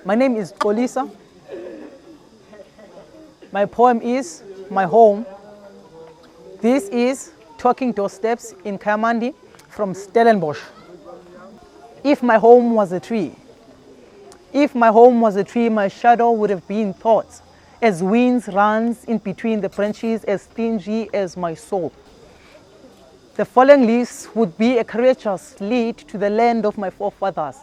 My name is Xolisa. My poem is My Home. This is Talking Doorsteps in Kayamandi from Stellenbosch. If my home was a tree, if my home was a tree, my shadow would have been thoughts, as winds runs in between the branches, as stingy as my soul. The fallen leaves would be a courageous lead to the land of my forefathers.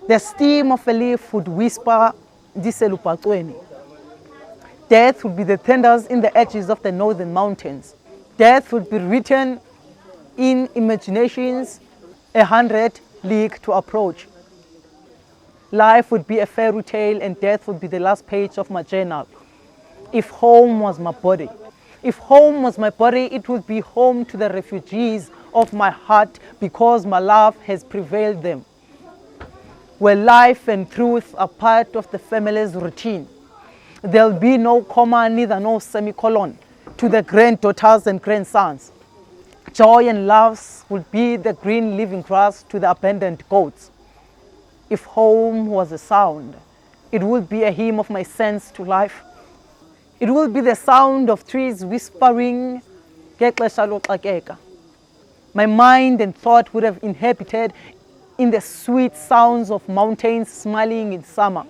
The stem of a leaf would whisper, Diselupatweni. Death would be the tenders in the edges of the northern mountains. Death would be written in imaginations 100 leagues to approach. Life would be a fairy tale and death would be the last page of my journal. If home was my body, if home was my body, it would be home to the refugees of my heart because my love has prevailed them. Where life and truth are part of the family's routine. There'll be no comma, neither no semicolon to the granddaughters and grandsons. Joy and loves would be the green living grass to the abandoned goats. If home was a sound, it would be a hymn of my sense to life. It will be the sound of trees whispering, "Ngexesha loxakeka." My mind and thought would have inhabited in the sweet sounds of mountains smiling in summer.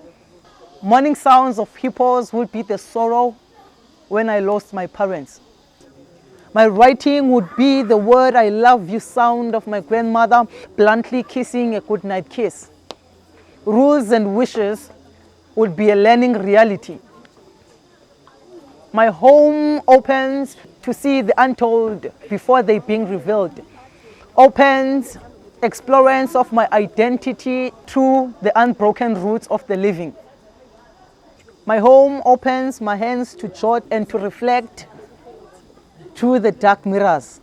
Morning sounds of hippos would be the sorrow when I lost my parents. My writing would be the word I love you sound of my grandmother bluntly kissing a goodnight kiss. Rules and wishes would be a learning reality. My home opens to see the untold before they being revealed. Opens explorance of my identity through the unbroken roots of the living. My home opens my hands to jot and to reflect through the dark mirrors.